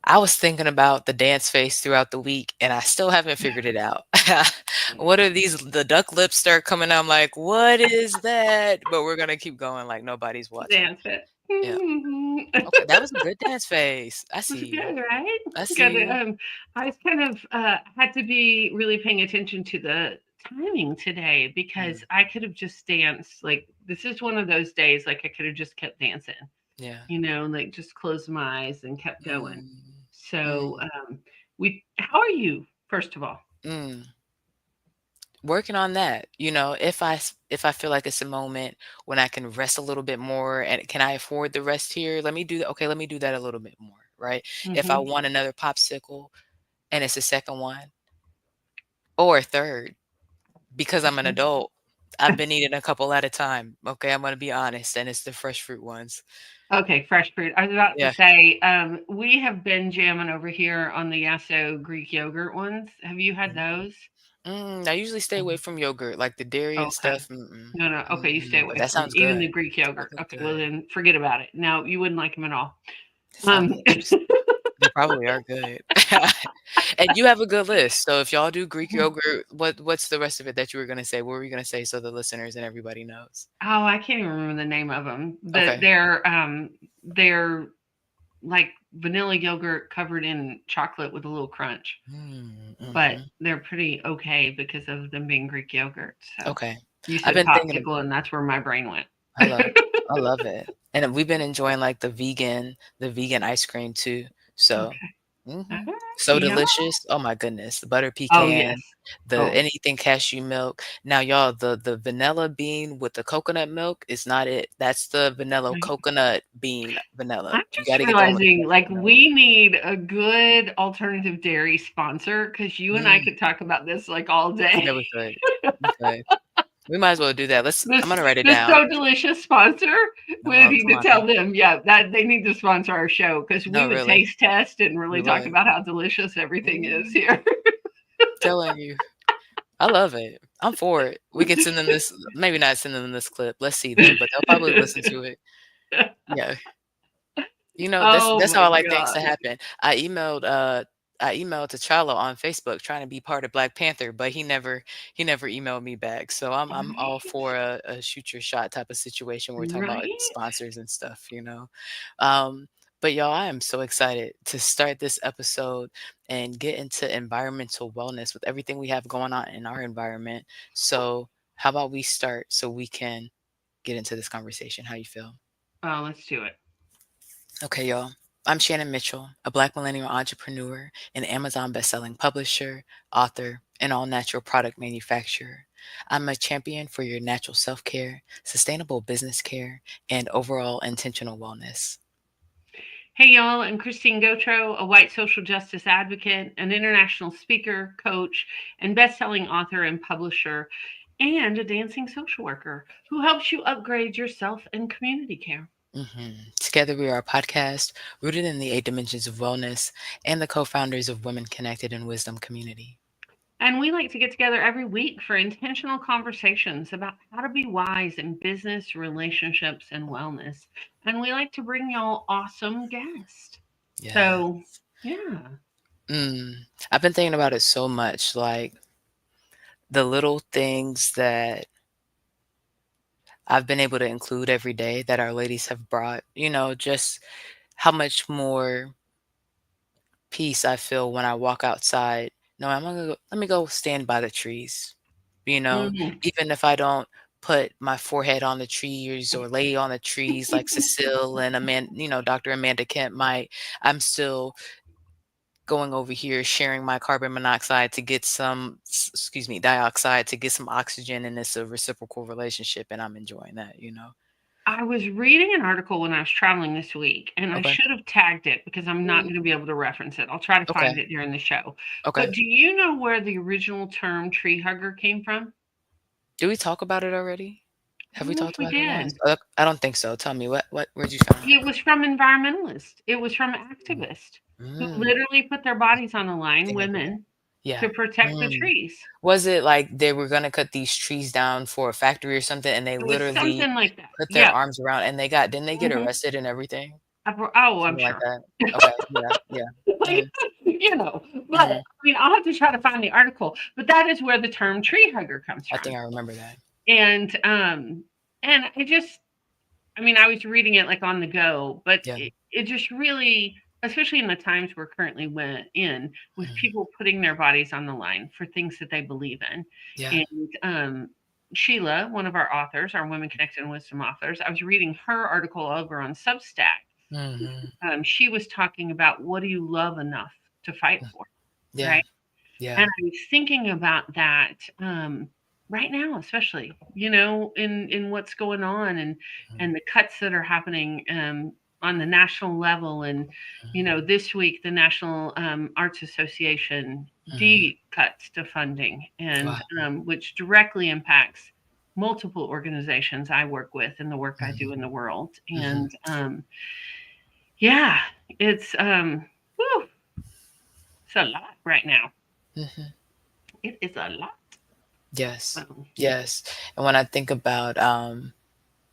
I was thinking about the dance face throughout the week, and I still haven't figured it out. What are these? The duck lips start coming out. I'm like, what is that? But we're gonna keep going like nobody's watching. Dance it. Yeah. Okay, that was a good dance face. I Was see you. good, right? I Good. see you. I was kind of had to be really paying attention to the timing today because Mm, I could have just danced. Like this is one of those days. Like I could have just kept dancing, yeah. like just closed my eyes and kept going. Mm, So mm, we. How are you? First of all. mm. Working on that, if I feel like it's a moment when I can rest a little bit more and can I afford the rest here? Let me do that. Okay, let me do that a little bit more, right? If I Hmm. want another popsicle and it's a second one or a third, because I'm an adult, I've been eating a couple at a time. Okay, I'm gonna be honest, and it's the fresh fruit ones. Okay, fresh fruit. I was about to Yeah. say, we have been jamming over here on the Yasso Greek yogurt ones. Have you had Mhm. those? I usually stay away from yogurt, like the dairy and Okay. stuff. Mm-mm, No, no. Okay, you stay mm-mm, but away that from sounds even the good. Greek yogurt. Sounds Okay, well good. then forget about it. No, you wouldn't like them at all. It sounds Um, interesting. They probably are good. And you have a good list. So if y'all do Greek yogurt, what's the rest of it that you were gonna say? What were you gonna say so the listeners and everybody knows? oh, I can't even remember the name of them. Okay. They're like vanilla yogurt covered in chocolate with a little crunch, but Mhm. they're pretty okay because of them being Greek yogurt. So Okay. you I've said been thinking popsicle, and that's where my brain went. I love I love it. And we've been enjoying, like, the vegan ice cream too. So Okay. mhm. Uh-huh. So Yeah. delicious. Oh my goodness. The butter Oh yes. pecan, the Oh. anything cashew milk. Now, y'all, the vanilla bean with the coconut milk is not it. That's the vanilla coconut bean vanilla. I'm You just gotta get the one with the realizing, like, cashew milk. we need a good alternative dairy sponsor because you and I Mm. could talk about this like all day. Yeah, we could. We could. We might as well do that. I'm This gonna write it this down. so delicious sponsor. We Oh, need come to on tell now. them, yeah, that they need to sponsor our show because we No, would really. taste test and We really talk would. about how delicious everything is Mm, here. telling you. I love it. I'm for it. We can send them this maybe not send them this clip. Let's see though, but they'll probably listen to it. Yeah. Oh That's my how I like things to gosh. happen. I emailed T'Challa on Facebook trying to be part of Black Panther, but he never emailed me back. So I'm all Right? for a shoot your shot type of situation where we're talking about Right? sponsors and stuff. Um, but y'all, I am so excited to start this episode and get into environmental wellness with everything we have going on in our environment. So how about we start so we can get into this conversation? How you feel? Oh, let's do it. Okay, y'all. I'm Shannon Mitchell, a Black millennial entrepreneur and Amazon bestselling publisher, author, and all natural product manufacturer. I'm a champion for your natural self care, sustainable business care, and overall intentional wellness. Hey, y'all, I'm Christine Gautreaux, a white social justice advocate, an international speaker, coach, and best-selling author and publisher, and a dancing social worker who helps you upgrade your self and community care. Together, we are a podcast rooted in the 8 dimensions of wellness and the co founders of Women Connected in Wisdom Community. And we like to get together every week for intentional conversations about how to be wise in business, relationships, and wellness. And we like to bring y'all awesome guests. Yeah. So, yeah. I've been thinking about it so much, like the little things that I've been able to include every day that our ladies have brought, just how much more peace I feel when I walk outside. No, let me go stand by the trees. You know, Mhm. even if I don't put my forehead on the trees or lay on the trees like Cecile and Dr. Amanda Kent might, I'm still going over here sharing my carbon monoxide to get excuse me, dioxide to get some oxygen, and it's a reciprocal relationship, and I'm enjoying that. I was reading an article when I was traveling this week, and I Okay. should have tagged it because I'm not Mm, going to be able to reference it. I'll try to okay. find it during the show. Okay. But do you know where the original term tree hugger came from? Did we talk about it already? I Have we don't know if talked we about it last? did. I don't think so. Tell me where'd you find It was from environmentalists. It was from activists who Mm, literally put their bodies on the line, think of it. women, Yeah. to protect the Mm. trees. Was it like they were gonna cut these trees down for a factory or something, and they It was literally something like that. put their Yep. arms around and didn't they get Mhm. arrested and everything? Oh, I'm Something like sure. that? Okay, yeah, yeah. Like, Mhm, but I mhm. mean, I'll have to try to find the article, but that is where the term tree hugger comes I from. think I remember that. And I just, I mean, I was reading it like on the go, but Yeah. it just really, especially in the times we're currently in, with Mhm. people putting their bodies on the line for things that they believe in. Yeah. And Sheila, one of our authors, our Women Connected and Wisdom authors, I was reading her article over on Substack. Mhm. She was talking about, what do you love enough to fight for, Yeah, right? And yeah. I was thinking about that right now, especially, in what's going on, Mhm, and the cuts that are happening on the national level. And mhm, this week, the National Arts Association mhm. D cuts to funding, and Wow. which directly impacts multiple organizations I work with and the work I do Mhm, in the world. mhm, And yeah, it's whew, it's a lot right now. mhm. It is a lot. Yes, Yeah. yes. And when I think about,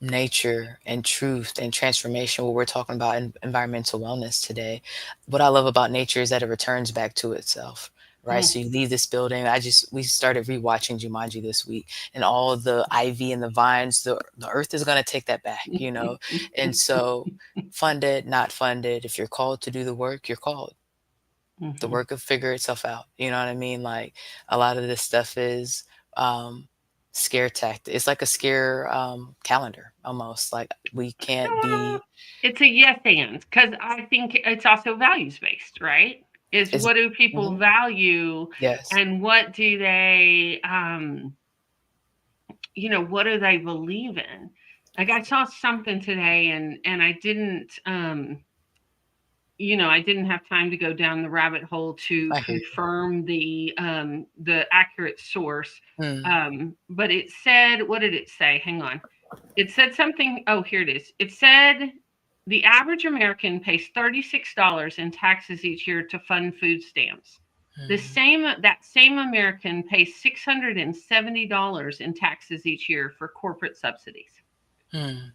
nature and truth and transformation, what we're talking about in environmental wellness today, what I love about nature is that it returns back to itself, right? Mm. So you leave this building. We started rewatching Jumanji this week, and all the ivy and the vines, the earth is gonna take that back, you know? And so funded, not funded, if you're called to do the work, you're called. The Mhm. work will figure itself out. You know what I mean? Like a lot of this stuff is um scare tactic. It's like a scare calendar almost. Like we can't Well, be it's a yes and, because I think it's also values based, right? Is, is what do people mhm, value, yes. and what do they what do they believe in? Like, I saw something today, and I didn't have time to go down the rabbit hole to I hear you. confirm the accurate source. Mm, But it said, what did it say? Hang on. It said something. Oh, here it is. It said the average American pays $36 in taxes each year to fund food stamps. mm, That same American pays $670 in taxes each year for corporate subsidies. mm,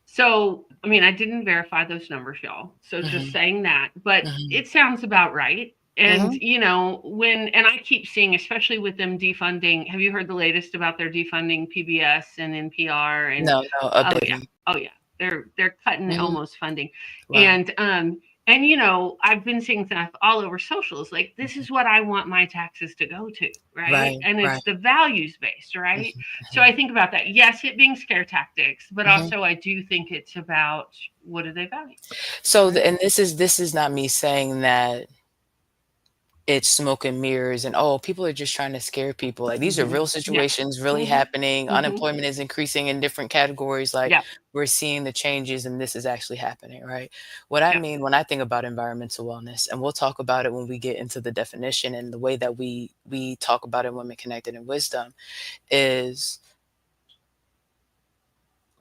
So, I mean, I didn't verify those numbers, y'all. So just mhm, saying that, but mhm, it sounds about right. And mhm. and I keep seeing, especially with them defunding. Have you heard the latest about their defunding PBS and NPR? And No, no, oh update yeah, me. oh yeah, they're cutting Mhm. almost funding. Wow. And I've been seeing stuff all over socials, like, this is what I want my taxes to go to, right? Right, And right. it's the values based, right? Mhm, So mhm, I think about that. Yes, it being scare tactics, but mhm. also I do think it's about, what do they value, So right? and this is not me saying that it's smoke and mirrors and oh people are just trying to scare people, like these are Hmm. real Yeah. situations really Hmm. happening. Hmm. Unemployment is increasing in different categories, like Yeah. we're seeing the changes and this is actually happening, right? What I Yeah. mean when I think about environmental wellness, and we'll talk about it when we get into the definition and the way that we talk about it in Women Connected in Wisdom, is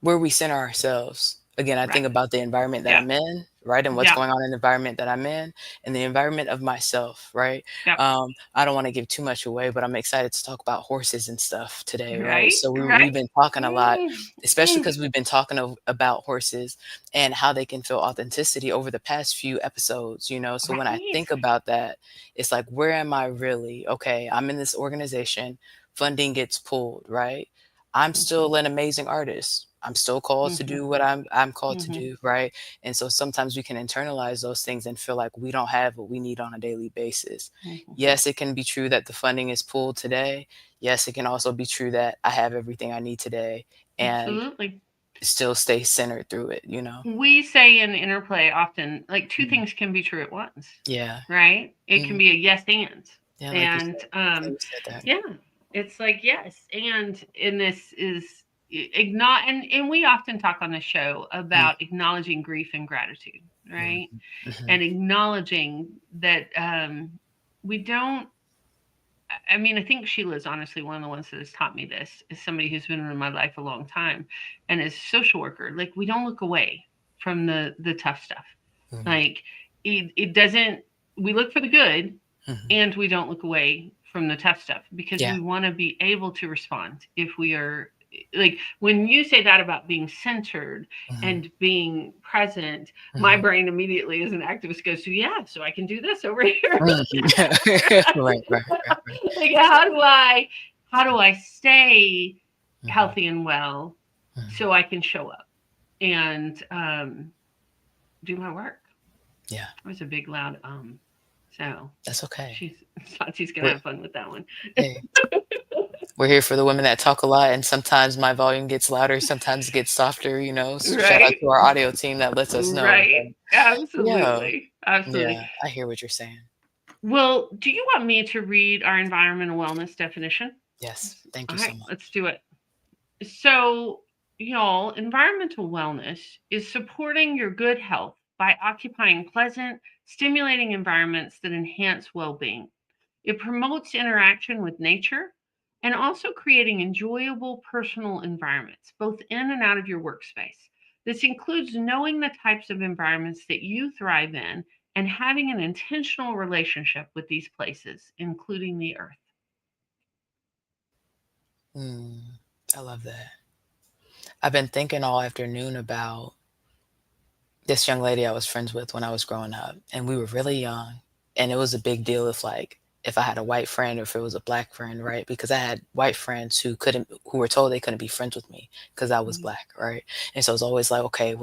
where we center ourselves. Again, I Right. think about the environment that Yeah. I'm in, right? And what's Yeah. going on in the environment that I'm in and the environment of myself, right? Yeah. I don't want to give too much away, but I'm excited to talk about horses and stuff today, right? Right. So Right. we've been talking a lot, Mm. especially Mm. because we've been talking about horses and how they can feel authenticity over the past few episodes, you know? So when I Right. think about that, it's like, where am I really? Okay, I'm in this organization, funding gets pulled, right? I'm Hmm. still an amazing artist. I'm still called to Hmm. do what I'm called to Hmm. do, right? And so sometimes we can internalize those things and feel like we don't have what we need on a daily basis. Hmm. Yes, it can be true that the funding is pulled today. Yes, it can also be true that I have everything I need today and Absolutely. still stay centered through it, you know? We say in interplay often, like, two Mhm. things can be true at once, Yeah. right? It can Mhm. be a yes and. Yeah, like you And said. Yeah, you said that. yeah, it's like, yes, and in this is and we often talk on the show Mm, about acknowledging grief and gratitude, mm, right? mhm, And acknowledging that we don't. I mean, I think Sheila's honestly one of the ones that has taught me this, is somebody who's been in my life a long time, and as a social worker, like, we don't look away from the tough stuff. mhm, Like, it doesn't. We look for the good, mhm. and we don't look away from the tough stuff, because Yeah. we want to be able to respond if we are like when you say that about being centered Mhm. and being present, my Mhm. brain immediately as an activist goes to, yeah, so I can do this over here. Mhm. Right, right, right, right. Like how do I stay Mhm. healthy and well Mhm. so I can show up and do my work? Yeah, It was a big loud so that's okay. she's Satchi's gonna We're have fun with that one. Hey, we're here for the women that talk a lot, and sometimes my volume gets louder, sometimes it gets softer, shout out Right? to our audio team that lets us know, Right. but yeah, Absolutely. Absolutely. yeah, I hear what you're saying. Well, do you want me to read our environmental wellness definition? Yes, thank All you so right, much. let's do it. So, y'all, environmental wellness is supporting your good health by occupying pleasant, stimulating environments that enhance well being. It promotes interaction with nature and also creating enjoyable personal environments, both in and out of your workspace. This includes knowing the types of environments that you thrive in and having an intentional relationship with these places, including the earth. Mm, I love that. I've been thinking all afternoon about this young lady I was friends with when I was growing up, and we were really young, and it was a big deal if like if I had a white friend or if it was a black friend, right? Because I had white friends who were told they couldn't be friends with me because I was Mhm. black, right? And so it's always like, okay,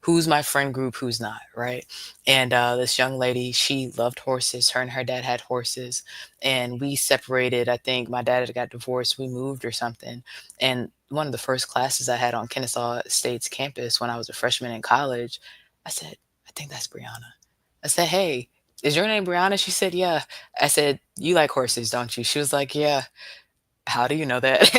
who's my friend group, who's not, right? And this young lady, she loved horses. Her and her dad had horses, and we separated. I think my dad had got divorced. We moved or something, and one of the first classes I had on Kennesaw State's campus when I was a freshman in college, I said, I think that's Brianna. I said, hey, is your name Brianna? She said, yeah. I said, you like horses, don't you? She was like, yeah. How do you know that?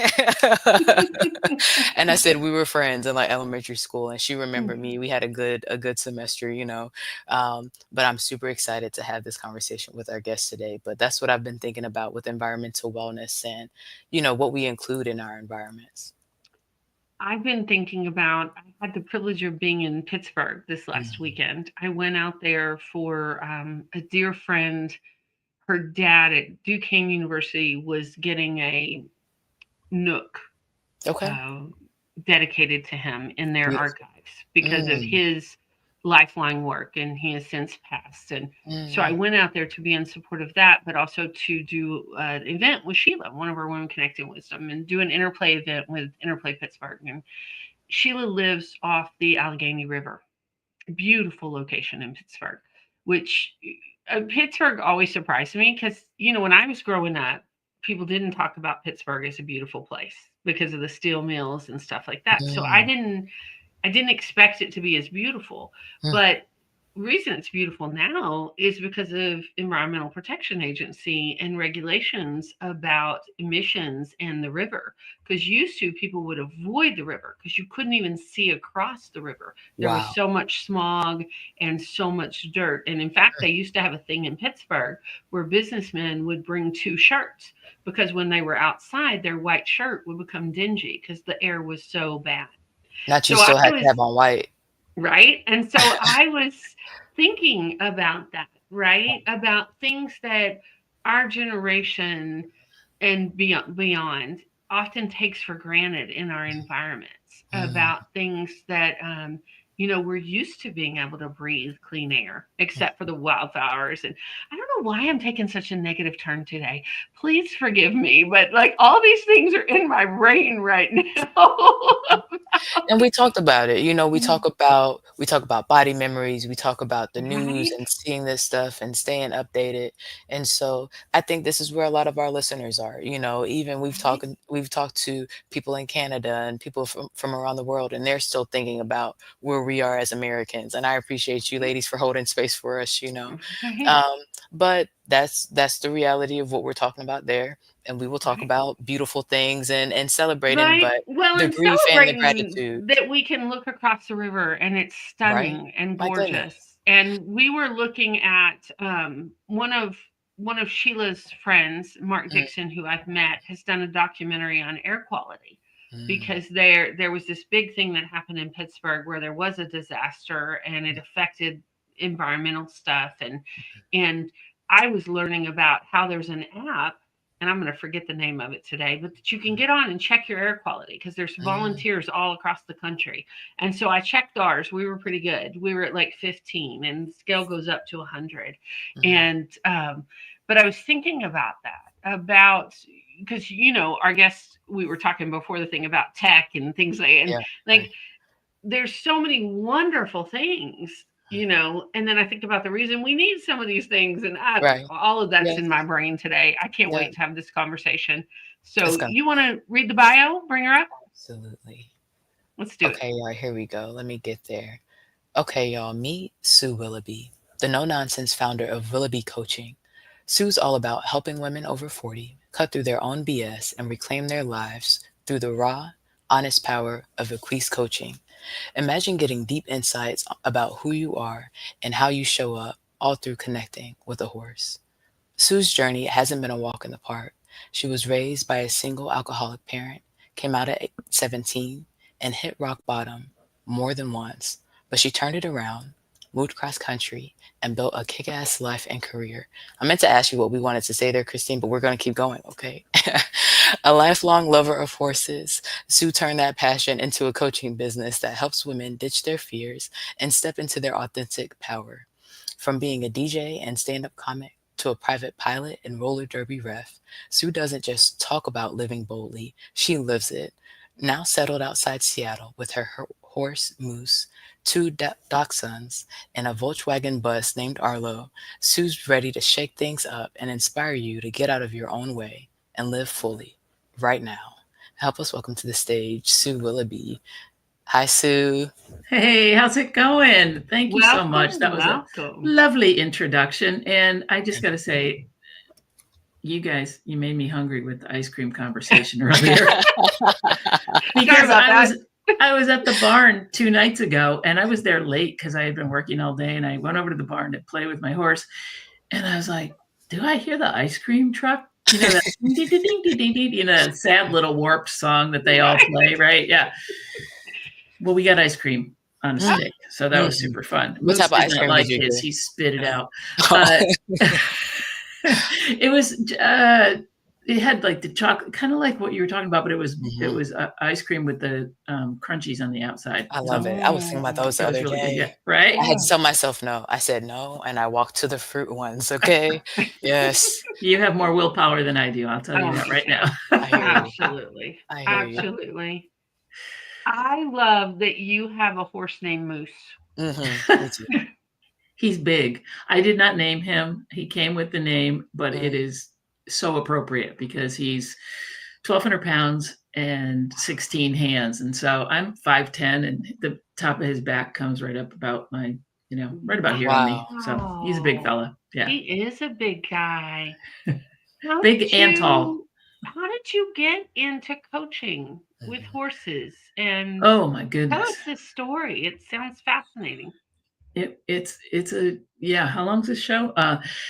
And I said we were friends in like elementary school, and she remembered me. We had a good semester, But I'm super excited to have this conversation with our guest today. But that's what I've been thinking about with environmental wellness and what we include in our environments. I've been thinking about, I had the privilege of being in Pittsburgh this last Mhm. weekend. I went out there for a dear friend. Her dad at Duquesne University was getting a nook Okay. uh, dedicated to him in their Beautiful. archives because of Mm, his lifelong work, and he has since passed. And so I mm, went out there to be in support of that, but also to do an event with Sheila, one of our Women Connecting Wisdom, and do an interplay event with Interplay Pittsburgh. And Sheila lives off the Allegheny River, beautiful location in Pittsburgh, which Pittsburgh always surprised me because, when I was growing up, people didn't talk about Pittsburgh as a beautiful place because of the steel mills and stuff like that. So mm, I didn't expect it to be as beautiful. mm. But reason it's beautiful now is because of Environmental Protection Agency and regulations about emissions and the river. Because used to people would avoid the river because you couldn't even see across the river. There was Wow. so much smog and so much dirt. And in fact, they used to have a thing in Pittsburgh where businessmen would bring two shirts because when they were outside, their white shirt would become dingy because the air was so bad. Not you So I still had to was have on white. right. And so I was thinking about that, right? About things that our generation and beyond often takes for granted in our environments, Mm, about things that we're used to being able to breathe clean air, mm. except for the wildflowers. And I don't know why I'm taking such a negative turn today. Please forgive me, but like all these things are in my brain right now. And we talked about it, we talk about body memories, we talk about the news Right? and seeing this stuff and staying updated. And so I think this is where a lot of our listeners are. Even Right? we've talked to people in Canada and people from around the world, and they're still thinking about where we are as Americans. And I appreciate you ladies for holding space for us. Right? Um, but that's the reality of what we're talking about there. And we will talk Right? about beautiful things and celebrating, Right. but Well, the and grief and the celebrating gratitude. that we can look across the river and it's Right? stunning and My goodness. gorgeous. And we were looking at one of Sheila's friends, Mark Mm, Dixon, who I've met, has done a documentary on air quality mm, because there was this big thing that happened in Pittsburgh where there was a disaster and it affected environmental stuff, and I was learning about how there's an app and I'm going to forget the name of it today, but that you can get on and check your air quality because there's Mm, volunteers all across the country. And so I checked ours. We were pretty good. We were at like 15, and the scale goes up to 100. mm. And but I was thinking about that, about because our guests, we were talking before the thing about tech and things Yeah, like right, there's so many wonderful things, and then I think about the reason we need some of these things, and I don't right. know, all of that's Yes, in my brain today. I can't yeah, wait to have this conversation. it's So gonna you want to read the bio, bring her up? absolutely. Let's do it. Okay, y'all, here we go. Let me get there. Okay, y'all, meet Sue Willoughby, the no-nonsense founder of Willoughby Coaching. Sue's all about helping women over 40 cut through their own BS and reclaim their lives through the raw, honest power of Equus Coaching. Imagine getting deep insights about who you are and how you show up, all through connecting with a horse. Sue's journey hasn't been a walk in the park. She was raised by a single alcoholic parent, came out at 17, and hit rock bottom more than once, but she turned it around, moved cross country, and built a kick ass life and career. I meant to ask you what we wanted to say there, Christine, but we're going to keep going, okay? A lifelong lover of horses, Sue turned that passion into a coaching business that helps women ditch their fears and step into their authentic power. From being a DJ and stand up comic to a private pilot and roller derby ref, Sue doesn't just talk about living boldly, she lives it. Now settled outside Seattle with her horse Moose, two dachshunds, and a Volkswagen bus named Arlo, Sue's ready to shake things up and inspire you to get out of your own way and live fully right now. Help us welcome to the stage Sue Willoughby. Hi, Sue. Hey, how's it going? Thank you so much. Welcome, That was a welcome. lovely introduction. And I just got to say, you guys, you made me hungry with the ice cream conversation earlier because I was at the barn 2 nights ago and I was there late because I had been working all day and I went over to the barn to play with my horse and I was like, do I hear the ice cream truck? That ding, ding, ding, ding, ding, that sad little warped song that they all play, right? Yeah. Well, we got ice cream on a Mm, stick, so that was mhm. super fun. What Moose type of did ice not cream did like you his; do? he spit it out. Oh. Uh, it was it had like the chocolate, kind of like what you were talking about, but it Mhm. was ice cream with the crunchies on the outside. I love So it. I was thinking about Mm. those it the was other really good. Yeah, day. I right. had to tell myself no. I said no, and I walked to the fruit ones, okay? Yes. You have more willpower than I do. I'll tell you Oh, that me right too. now. I hear you. Absolutely. I hear you. Absolutely. I love that you have a horse named Moose. Mhm. Me too. He's big. I did not name him. He came with the name, but it Mm. is so appropriate because he's 1,200 pounds and 16 hands. And so I'm 5'10", and the top of his back comes right up about right about here on me. Wow. So he's a big Wow. fella. Yeah. He is a big guy. How Big did and tall. you get into coaching with Mhm. horses? And Oh my tell goodness. us this story. It sounds fascinating. It's a yeah. How long's this show?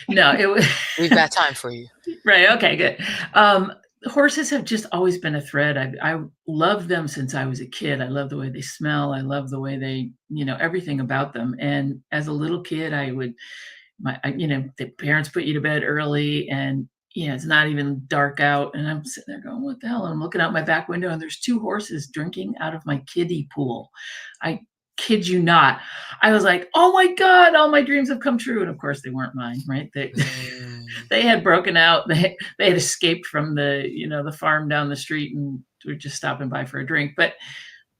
No, it was We've got time for you. right. Okay, good. Um, Horses have just always been a thread. I love them since I was a kid. I love the way they smell. I love the way they, everything about them. And as a little kid, I would, the parents put you to bed early, and it's not even dark out, and I'm sitting there going, "What the hell?" And I'm looking out my back window, and there's two horses drinking out of my kiddie pool. I kid you not. I was like, "Oh my god, all my dreams have come true." And of course, they weren't mine, right? They Mm. they had broken out. They had escaped from the farm down the street and were just stopping by for a drink. But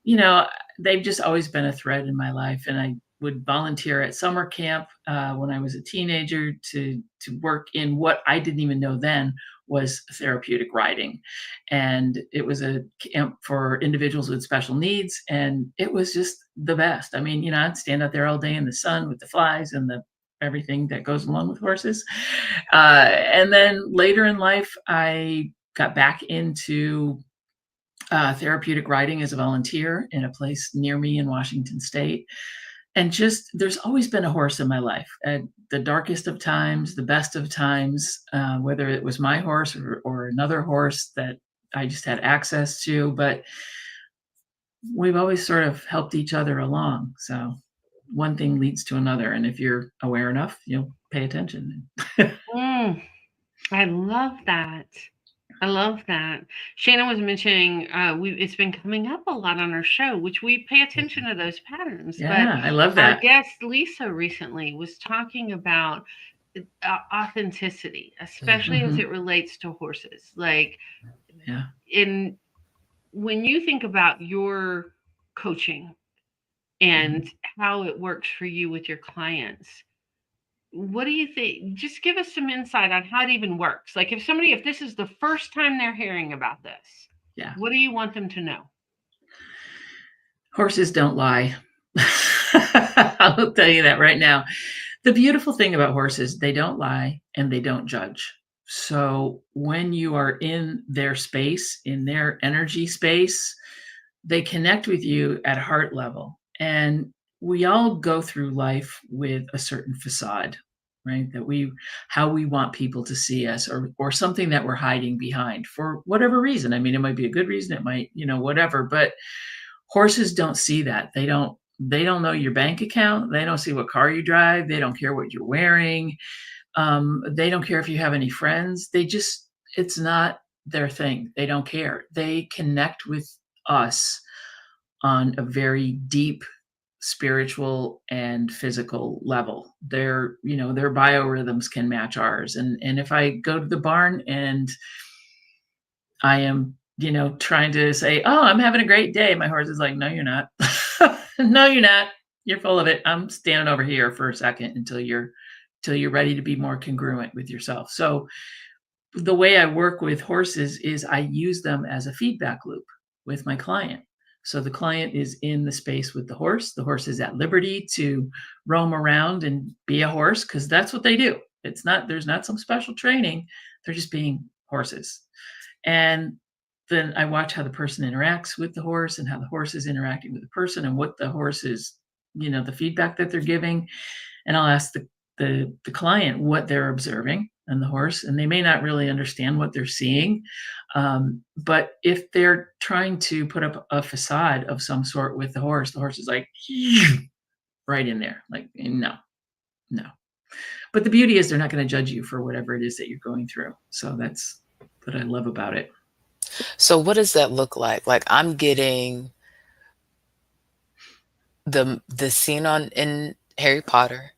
you know, they've just always been a thread in my life. And I would volunteer at summer camp when I was a teenager to work in what I didn't even know then was therapeutic riding. And it was a camp for individuals with special needs. And it was just the best. I mean, I'd stand out there all day in the sun with the flies and the everything that goes along with horses. And then later in life, I got back into therapeutic riding as a volunteer in a place near me in Washington State. And just, there's always been a horse in my life at the darkest of times, the best of times, whether it was my horse or another horse that I just had access to. But we've always sort of helped each other along. So one thing leads to another. And if you're aware enough, you'll pay attention. Mm, I love that. I love that. Shannon was mentioning it's been coming up a lot on our show, which we pay attention to those patterns. But Yeah, I love our that. guest Lisa recently was talking about authenticity, especially as Mhm. it relates to horses. Like Yeah. in when you think about your coaching and how it works for you with your clients, what do you think? Just give us some insight on how it even works. Like if this is the first time they're hearing about this, Yeah. what do you want them to know? Horses don't lie. I'll tell you that right now. The beautiful thing about horses, they don't lie and they don't judge. So when you are in their space, in their energy space, they connect with you at heart level. And we all go through life with a certain facade, right? How we want people to see us, or something that we're hiding behind for whatever reason. I mean, it might be a good reason, it might, whatever, but horses don't see that. They don't know your bank account. They don't see what car you drive. They don't care what you're wearing. They don't care if you have any friends. It's not their thing. They don't care. They connect with us on a very deep spiritual and physical level. Their biorhythms can match ours. And if I go to the barn and I am, trying to say, "Oh, I'm having a great day," my horse is like, "No, you're not." "No, you're not. You're full of it. I'm standing over here for a second until you're ready to be more congruent with yourself." So the way I work with horses is I use them as a feedback loop with my client. So the client is in the space with the horse. The horse is at liberty to roam around and be a horse because that's what they do. There's not some special training. They're just being horses. And then I watch how the person interacts with the horse and how the horse is interacting with the person and what the horse is, the feedback that they're giving. And I'll ask the client what they're observing and the horse, and they may not really understand what they're seeing. But if they're trying to put up a facade of some sort with the horse is like right in there, like, no, no. But the beauty is they're not going to judge you for whatever it is that you're going through. So that's what I love about it. So what does that look like? Like I'm getting the scene in Harry Potter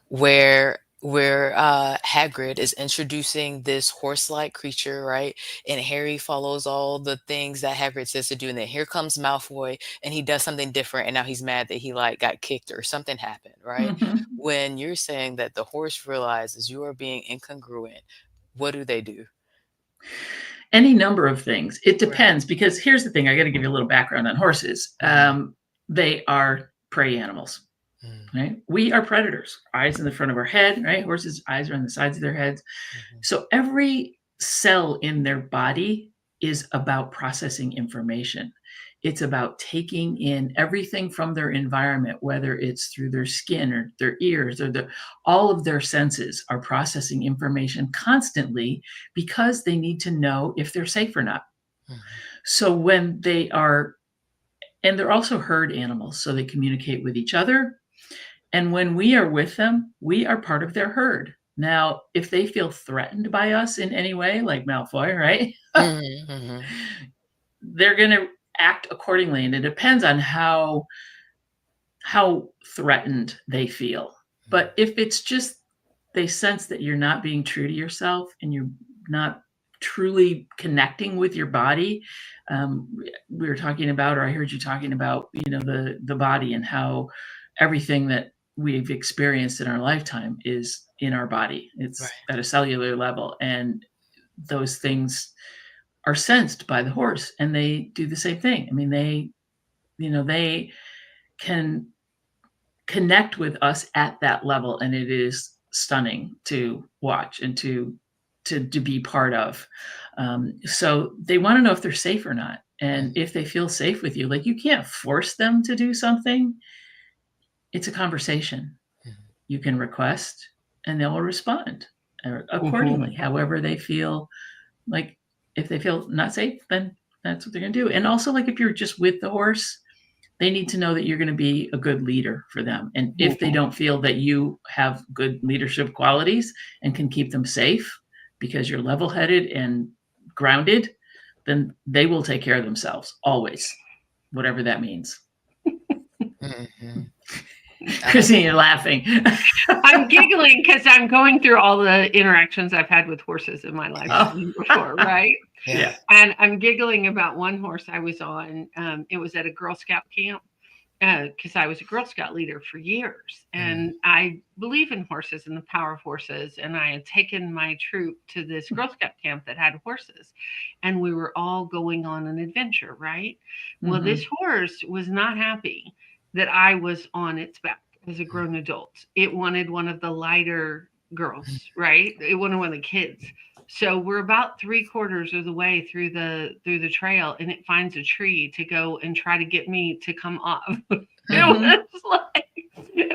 where Hagrid is introducing this horse-like creature, right? And Harry follows all the things that Hagrid says to do, and then here comes Malfoy, and he does something different, and now he's mad that he like got kicked or something happened, right? Mhm. When you're saying that the horse realizes you are being incongruent, what do they do? Any number of things. It Right. depends, because here's the thing. I got to give you a little background on horses. They are prey animals, Mm, right? We are predators. Eyes in the front of our head, right? Horses' eyes are on the sides of their heads. mhm, So every cell in their body is about processing information. It's about taking in everything from their environment, whether it's through their skin or their ears or all of their senses are processing information constantly because they need to know if they're safe or not. mhm, So when they are, and they're also herd animals, so they communicate with each other. And when we are with them, we are part of their herd. Now, if they feel threatened by us in any way, like Malfoy, right? mhm, mhm, They're going to act accordingly. And it depends on how threatened they feel. mhm. But if it's just they sense that you're not being true to yourself and you're not truly connecting with your body, we were talking about, or I heard you talking about, the body and how everything that we've experienced in our lifetime is in our body. It's Right. at a cellular level, and those things are sensed by the horse, and they do the same thing. I mean, they can connect with us at that level, and it is stunning to watch and to be part of. So they want to know if they're safe or not, Mhm, and if they feel safe with you. Like, you can't force them to do something. It's a conversation. mhm. You can request, and they will respond Mhm. accordingly. However they feel, like, if they feel not safe, then that's what they're going to do. And also, like, if you're just with the horse, they need to know that you're going to be a good leader for them. And if they Mhm. don't feel that you have good leadership qualities and can keep them safe because you're level headed and grounded, then they will take care of themselves always, whatever that means. Mm-hmm. Christine, you're laughing. I'm giggling because I'm going through all the interactions I've had with horses in my life before, right? Yeah. And I'm giggling about one horse I was on. It was at a Girl Scout camp because I was a Girl Scout leader for years. And I believe in horses and the power of horses. And I had taken my troop to this Girl Scout camp that had horses. And we were all going on an adventure, right? Well, this horse was not happy that I was on its back as a grown adult. It wanted one of the lighter girls, right? It wanted one of the kids. So we're about 3/4 of the way through the trail, and it finds a tree to go and try to get me to come off. It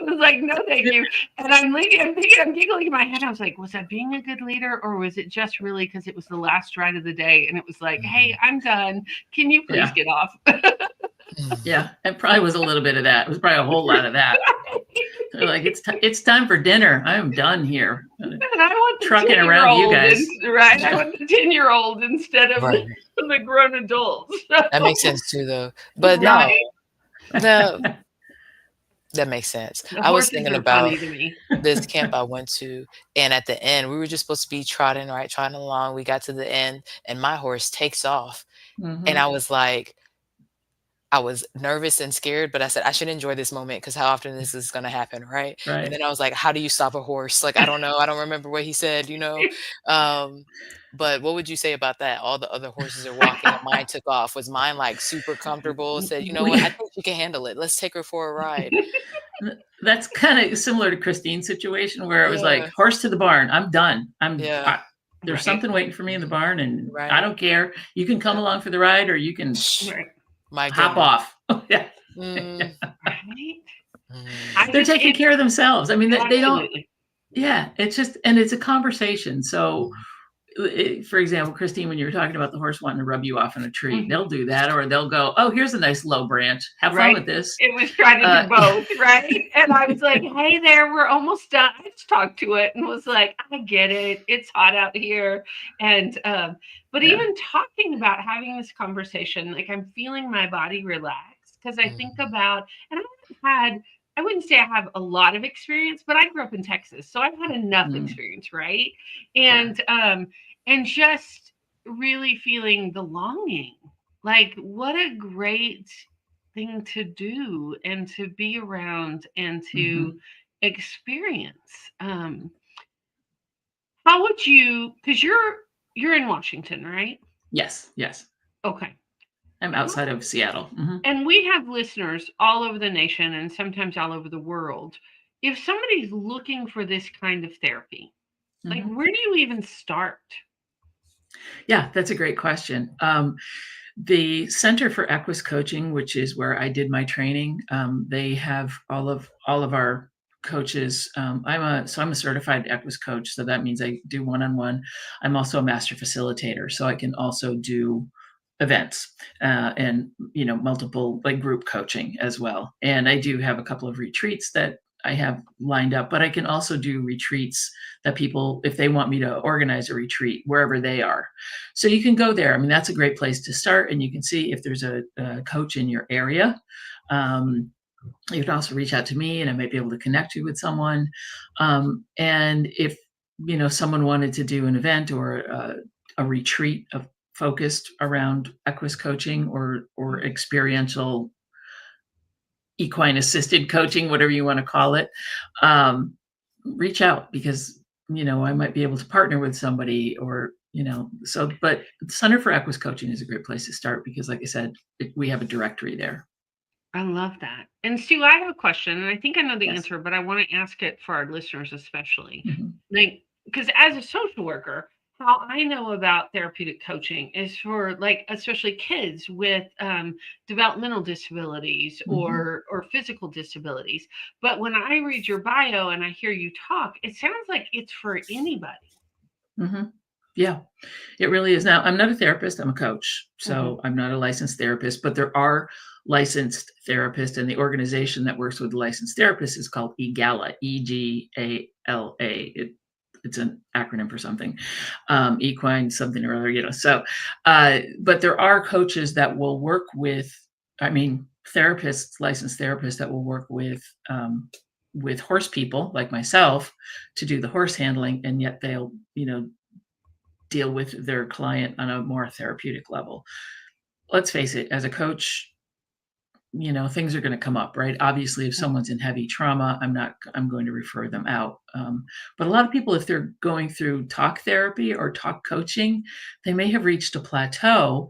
was like, no, thank you. And I'm giggling in my head. I was like, was I being a good leader, or was it just really because it was the last ride of the day, and it was like, hey, I'm done. Can you please get off? Yeah, it probably was a little bit of that. It was probably a whole lot of that. They're like, it's time for dinner. I'm done here. And I want trucking around you guys. Right. I want the 10-year-old instead of the grown adults. That makes sense too, though. But no, that makes sense. I was thinking about this camp I went to, and at the end, we were just supposed to be trotting along. We got to the end, and my horse takes off. And I was like, I was nervous and scared, but I said, I should enjoy this moment because how often this is going to happen, right? And then I was like, how do you stop a horse? Like, I don't know. I don't remember what he said, but what would you say about that? All the other horses are walking and mine took off. Was mine like super comfortable? Said, you know what? I think she can handle it. Let's take her for a ride. That's kind of similar to Christine's situation where it was like, horse to the barn. I'm done. There's something waiting for me in the barn, and I don't care. You can come along for the ride, or you can hop off. They're taking care of themselves. I mean, they don't. Yeah, it's just, and it's a conversation. So, for example, Christine, when you were talking about the horse wanting to rub you off in a tree, they'll do that, or they'll go, "Oh, here's a nice low branch. Have fun with this." It was trying to do both, right? And I was like, "Hey, there, we're almost done." I just talked to it and was like, "I get it. It's hot out here," and but even talking about having this conversation, like I'm feeling my body relax because I think about, and I wouldn't say I have a lot of experience, but I grew up in Texas, so I've had enough experience, right? And just really feeling the longing, like what a great thing to do and to be around and to experience. How would you? Because you're in Washington, right? Yes. Okay. I'm outside of Seattle. And we have listeners all over the nation and sometimes all over the world. If somebody's looking for this kind of therapy, like where do you even start? Yeah, that's a great question. The Center for Equus Coaching, which is where I did my training, they have all of our coaches. I'm a certified Equus coach, so that means I do one-on-one. I'm also a master facilitator, so I can also do events and multiple like group coaching as well. And I do have a couple of retreats that I have lined up, but I can also do retreats that people, if they want me to organize a retreat wherever they are. So you can go there. I mean, that's a great place to start, and you can see if there's a coach in your area. You can also reach out to me, and I might be able to connect you with someone. And if someone wanted to do an event or a retreat focused around Equus coaching or experiential equine assisted coaching, whatever you want to call it, reach out because, I might be able to partner with somebody but Center for Equus Coaching is a great place to start because, like I said, we have a directory there. I love that. And Sue, I have a question, and I think I know the answer, but I want to ask it for our listeners especially. Like, because as a social worker, how I know about therapeutic coaching is for especially kids with developmental disabilities or physical disabilities. But when I read your bio and I hear you talk, it sounds like it's for anybody. Yeah, it really is. Now, I'm not a therapist. I'm a coach. So I'm not a licensed therapist, but there are licensed therapists, and the organization that works with licensed therapists is called EGALA, EGALA. it's an acronym for something, equine something or other, so, but there are coaches that will work with, therapists, licensed therapists that will work with horse people like myself to do the horse handling, and yet they'll, deal with their client on a more therapeutic level. Let's face it, as a coach, things are going to come up, right? Obviously, if someone's in heavy trauma, I'm going to refer them out. But a lot of people, if they're going through talk therapy or talk coaching, they may have reached a plateau.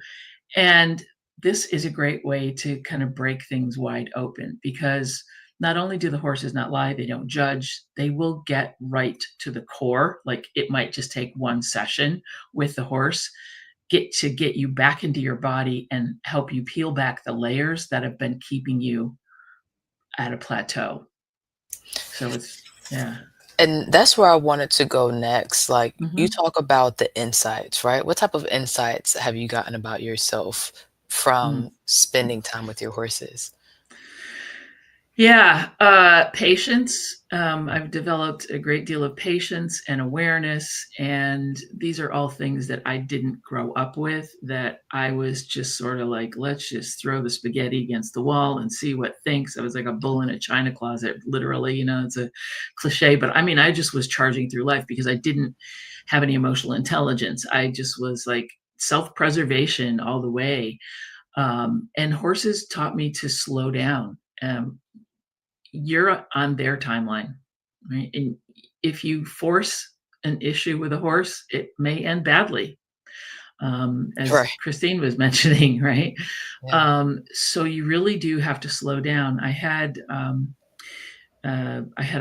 And this is a great way to kind of break things wide open, because not only do the horses not lie, they don't judge, they will get right to the core. Like, it might just take one session with the horse get you back into your body and help you peel back the layers that have been keeping you at a plateau. So yeah. And that's where I wanted to go next. Like, you talk about the insights, right? What type of insights have you gotten about yourself from spending time with your horses? Yeah, patience. I've developed a great deal of patience and awareness, and these are all things that I didn't grow up with, that I was just sort of like, let's just throw the spaghetti against the wall and see what thinks. I was like a bull in a china closet, literally, it's a cliche, but I just was charging through life because I didn't have any emotional intelligence. I just was like self-preservation all the way. And horses taught me to slow down. You're on their timeline, right? And if you force an issue with a horse, it may end badly, as Right. Christine was mentioning, right? Yeah. So you really do have to slow down. I had a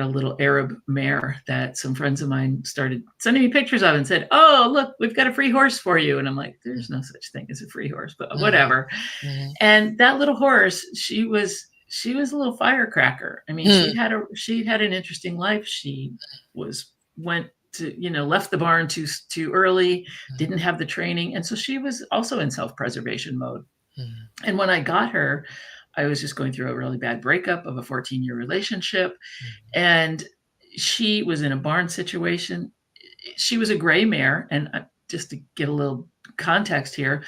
little Arab mare that some friends of mine started sending me pictures of and said, "Oh, look, we've got a free horse for you." And I'm like, there's no such thing as a free horse, but whatever. And that little horse, she was a little firecracker. She'd had an interesting life. She went to, left the barn too early, didn't have the training. And so she was also in self-preservation mode. And when I got her, I was just going through a really bad breakup of a 14-year relationship. And she was in a barn situation. She was a gray mare. And just to get a little context here,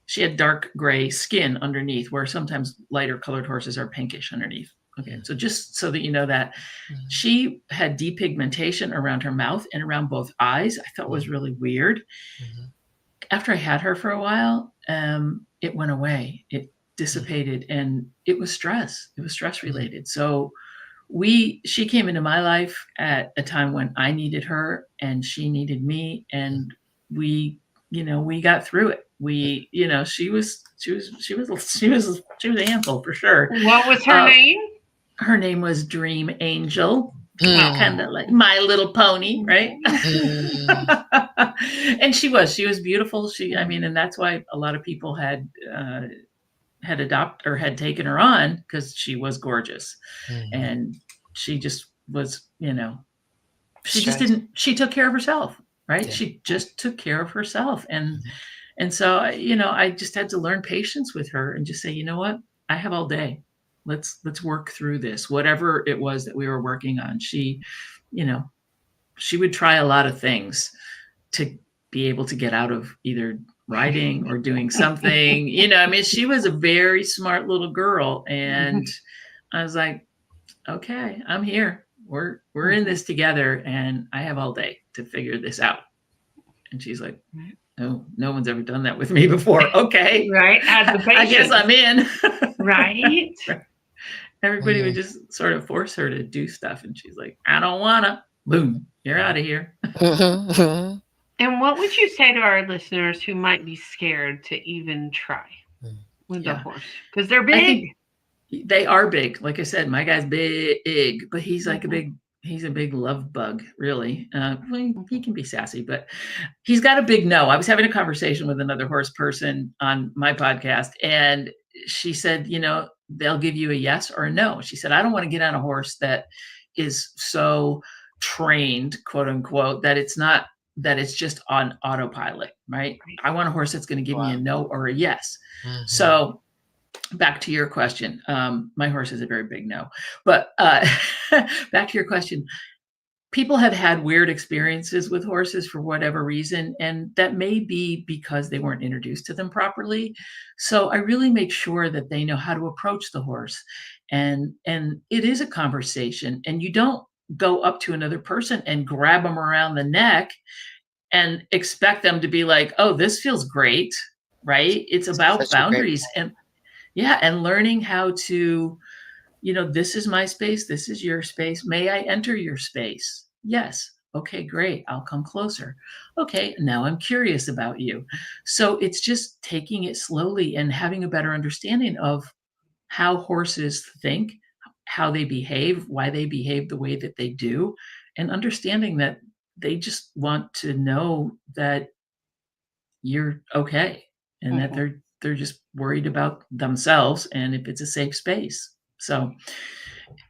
she had dark gray skin underneath, where sometimes lighter colored horses are pinkish underneath. Okay, so just so that you know that, she had depigmentation around her mouth and around both eyes. I thought was really weird. After I had her for a while, it went away. It dissipated, and it was stress. It was stress related. So she came into my life at a time when I needed her and she needed me, and we got through it. She was a handful for sure. What was her name? Her name was Dream Angel. Kind of like My Little Pony, right? And she was beautiful. And that's why a lot of people had adopted or had taken her on, because she was gorgeous. And she just was, she took care of herself, right? Yeah. She just took care of herself. And so, I just had to learn patience with her and just say, you know what, I have all day. Let's work through this, whatever it was that we were working on. She would try a lot of things to be able to get out of either riding or doing something, she was a very smart little girl. And I was like, okay, I'm here. We're in this together, and I have all day to figure this out. And she's like, no one's ever done that with me before. Okay. Right. I guess I'm in. Right. Everybody would just sort of force her to do stuff. And she's like, I don't wanna. Boom, you're out of here. And what would you say to our listeners who might be scared to even try with the horse? Because they're big. They are big. Like I said, my guy's big, but he's like he's a big love bug, really. He can be sassy, but he's got a big no. I was having a conversation with another horse person on my podcast, and she said, they'll give you a yes or a no. She said, I don't want to get on a horse that is so trained, quote unquote, that it's just on autopilot, right? I want a horse that's going to give me a no or a yes. So back to your question. My horse is a very big no, but back to your question. people have had weird experiences with horses for whatever reason, and that may be because they weren't introduced to them properly. So I really make sure that they know how to approach the horse, and it is a conversation, and you don't go up to another person and grab them around the neck and expect them to be like, oh, this feels great, right? It's about Such a great boundaries, and yeah, and learning how to, this is my space, this is your space. May I enter your space? Yes. Okay, great. I'll come closer. Okay, now I'm curious about you. So it's just taking it slowly and having a better understanding of how horses think, how they behave, why they behave the way that they do, and understanding that they just want to know that you're okay, and that Mhm. they're just worried about themselves and if it's a safe space. So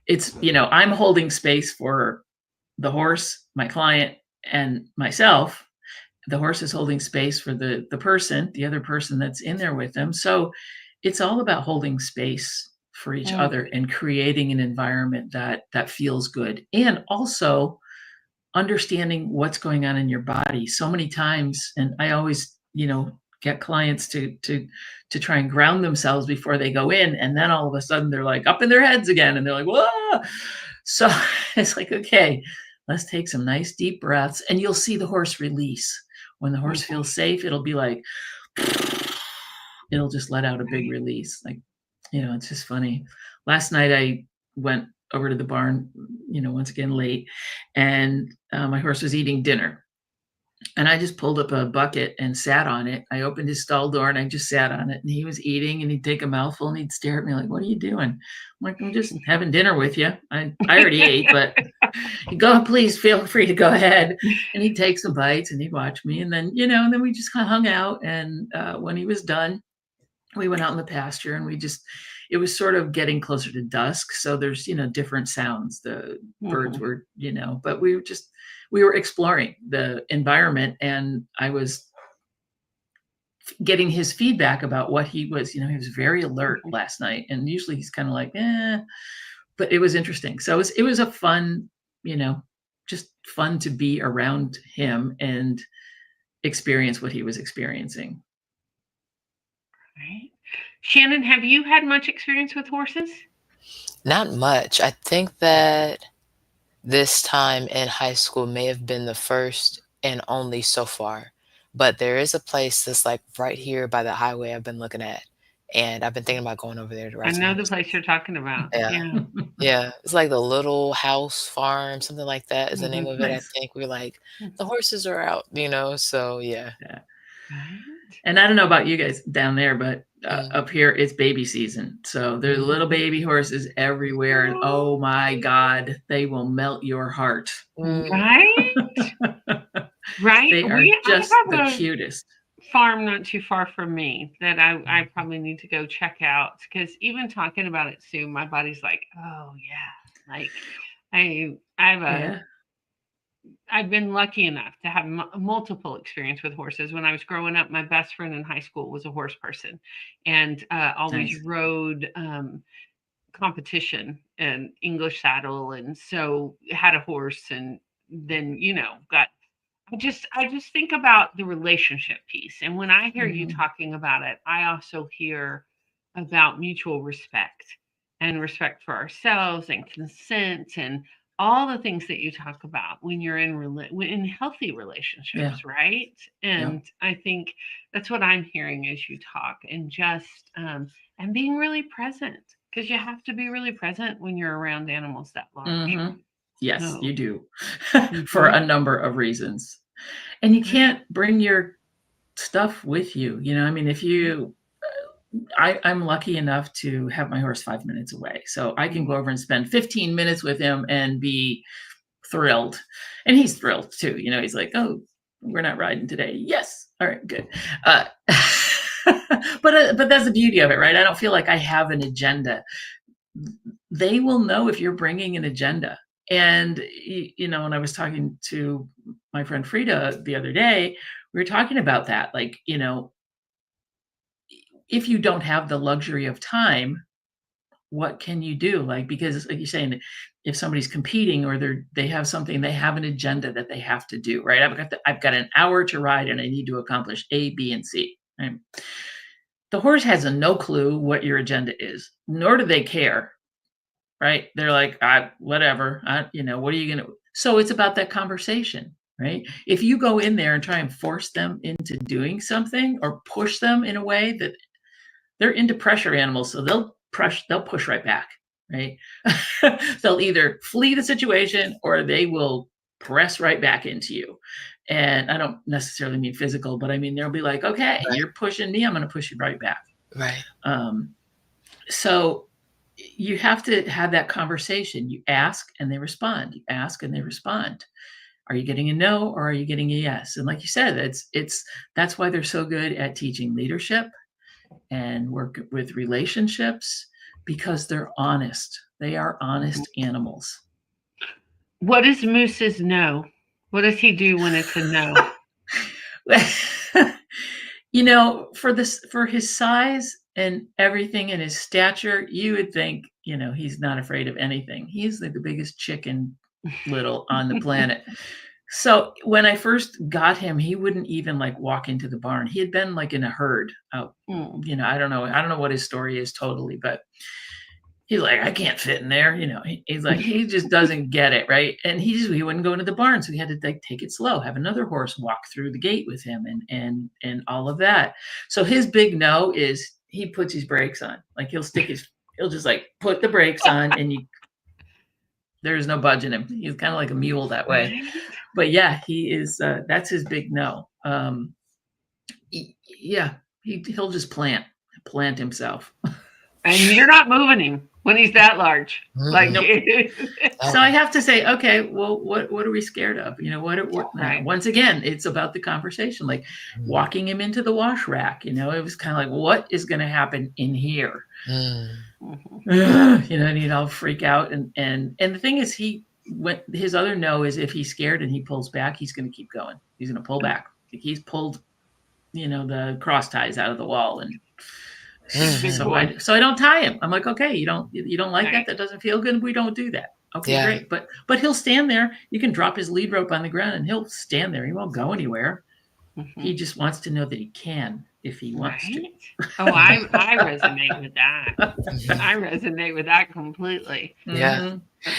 it's, I'm holding space for the horse, my client, and myself. The horse is holding space for the person, the other person that's in there with them. So it's all about holding space for each Mm. other and creating an environment that feels good, and also understanding what's going on in your body. So many times, and I always, get clients to try and ground themselves before they go in, and then all of a sudden they're like up in their heads again, and they're like, whoa. So it's like, okay, let's take some nice deep breaths, and you'll see the horse release. When the horse Mhm. feels safe, it'll be like, it'll just let out a big release. Like, it's just funny. Last night I went over to the barn, once again late, and my horse was eating dinner. And I just pulled up a bucket and sat on it. I opened his stall door and I just sat on it. And he was eating, and he'd take a mouthful and he'd stare at me like, what are you doing? I'm like, I'm just having dinner with you. I already ate, but he'd go, please feel free to go ahead. And he'd take some bites and he'd watch me. And then, and then we just kind of hung out. And when he was done, we went out in the pasture, and it was sort of getting closer to dusk. So there's, different sounds. The birds Mhm. were, but we were exploring the environment, and I was getting his feedback about what he was, he was very alert Mhm. last night. And usually he's kind of like, but it was interesting. So it was a fun, just fun to be around him and experience what he was experiencing. Right. Shannon, have you had much experience with horses? Not much. I think that this time in high school may have been the first and only so far, but there is a place that's, like, right here by the highway I've been looking at, and I've been thinking about going over there to I ride some know the horses. place you're talking about. Yeah, Yeah. yeah. It's like the Little House Farm, something like that is the name Mhm. of it, I Nice. think. We're like, Mm. "The horses are out," so yeah. Yeah. Right. And I don't know about you guys down there, but Mm. up here it's baby season. So there's little Mhm. baby horses everywhere. And oh my God, they will melt your heart. Mm. Right? Right? They are I just the have a cutest. farm not too far from me that I Mhm. probably need to go check out, because even talking about it soon, my body's like, oh yeah. Like Yeah. I've been lucky enough to have multiple experience with horses. When I was growing up, my best friend in high school was a horse person, and always Nice. rode competition and English saddle, and so had a horse, and then got. I just think about the relationship piece, and when I hear you Mhm. talking about it, I also hear about mutual respect and respect for ourselves and consent and all the things that you talk about when you're in healthy Yeah. relationships, right? Yep. And I think that's what I'm hearing as you talk, and just and being really present, because you have to be really present when you're around animals that large. Hmm. Yes, So, you do. For mhm, a number of reasons. And you right. can't bring your stuff with you. I mean, if you I'm lucky enough to have my horse 5 minutes away. So I can go over and spend 15 minutes with him and be thrilled. And he's thrilled too. He's like, oh, we're not riding today. Yes. All right, good. Uh, but that's the beauty of it, right? I don't feel like I have an agenda. They will know if you're bringing an agenda. And, when I was talking to my friend Frida the other day, we were talking about that. Like, if you don't have the luxury of time, what can you do? Like, because like you're saying, if somebody's competing or they have something, they have an agenda that they have to do, right? I've got an hour to ride and I need to accomplish A, B, and C. Right? The horse has no clue what your agenda is, nor do they care, right? They're like, whatever, what are you going to? So it's about that conversation, right? If you go in there and try and force them into doing something or push them in a way that they're into pressure animals, so they'll push right back, right? They'll either flee the situation or they will press right back into you. And I don't necessarily mean physical, but I mean, they'll be like, okay, Right. You're pushing me, I'm going to push you right back. Right. So you have to have that conversation. You ask and they respond. You ask and they respond. Are you getting a no or are you getting a yes? And like you said, that's why they're so good at teaching leadership and work with relationships, because they're honest. They are honest animals. What is Moose's no? What does he do when it's a no? For his size and everything and his stature, you would think, he's not afraid of anything. He's like the biggest chicken little on the planet. So when I first got him, he wouldn't even like walk into the barn. He had been like in a herd out, I don't know what his story is totally, but he's like, I can't fit in there. He's like, he just doesn't get it. Right. And he wouldn't go into the barn. So he had to like take it slow, have another horse walk through the gate with him and all of that. So his big no is he puts his brakes on. Like he'll just like put the brakes on and there's no budging him. He's kind of like a mule that way. But yeah, he is, that's his big no. He'll just plant himself. And you're not moving him when he's that large. Like, nope. So I have to say, okay, well, what are we scared of? Right. Once again, it's about the conversation, like walking him into the wash rack. It was kind of like, what is going to happen in here? And he'd all freak out. And the thing is, his other no is if he's scared and he pulls back, he's going to keep going. He's going to pull back. He's pulled, the cross ties out of the wall and. So I don't tie him. I'm like, okay, you don't like that? That doesn't feel good. We don't do that. Okay, great. But he'll stand there. You can drop his lead rope on the ground and he'll stand there. He won't go anywhere. He just wants to know that he can if he wants to. Oh, I resonate with that. I resonate with that completely. Yeah.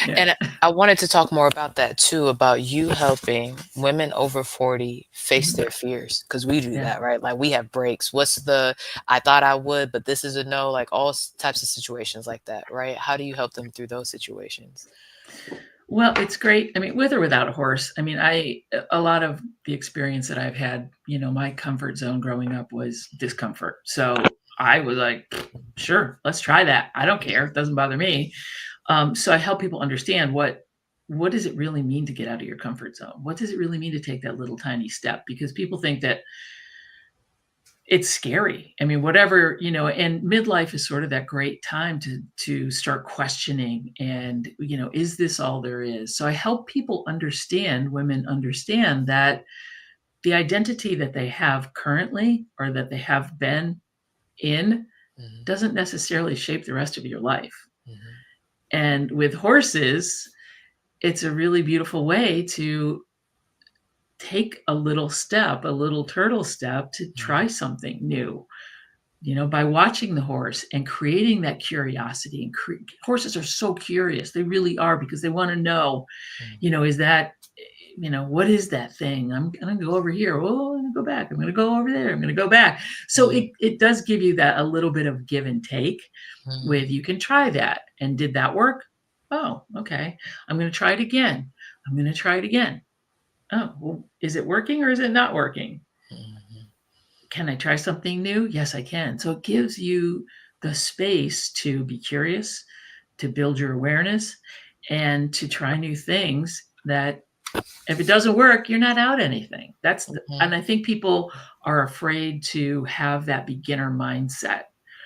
And I wanted to talk more about that too, about you helping women over 40 face their fears, because we do that, right? Like we have breaks. I thought I would, but this is a no, like all types of situations like that, right? How do you help them through those situations? Well, it's great. I mean, with or without a horse. I mean, a lot of the experience that I've had, my comfort zone growing up was discomfort. So I was like, sure, let's try that. I don't care. It doesn't bother me. So I help people understand what does it really mean to get out of your comfort zone? What does it really mean to take that little tiny step? Because people think that it's scary. I mean, whatever, and midlife is sort of that great time to start questioning and, is this all there is? So I help women understand that the identity that they have currently or that they have been in doesn't necessarily shape the rest of your life. And with horses, it's a really beautiful way to take a little turtle step to try something new, by watching the horse and creating that curiosity. And horses are so curious. They really are, because they want to know, is that, what is that thing? I'm going to go over here. Oh, I'm going to go back. I'm going to go over there. I'm going to go back. So it does give you that a little bit of give and take with, you can try that. And did that work? Oh, okay. I'm going to try it again. I'm going to try it again. Oh, well, is it working or is it not working? Can I try something new? Yes, I can. So it gives you the space to be curious, to build your awareness, and to try new things that if it doesn't work, you're not out anything. And I think people are afraid to have that beginner mindset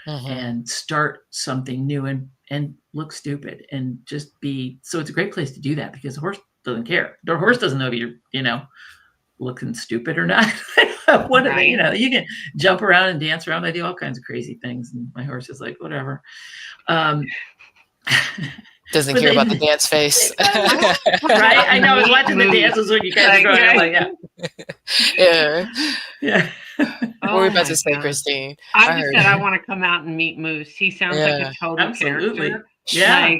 and start something new and look stupid and just be. So it's a great place to do that, because the horse doesn't care. The horse doesn't know if you're, looking stupid or not. What are they, you can jump around and dance around. I do all kinds of crazy things. And my horse is like, whatever. Doesn't care about the dance face. Right? I know. I was watching the dances when you guys were going. I'm like, yeah. Yeah. What were you about to say, Christine? I just said I want to come out and meet Moose. He sounds like a total character. Yeah.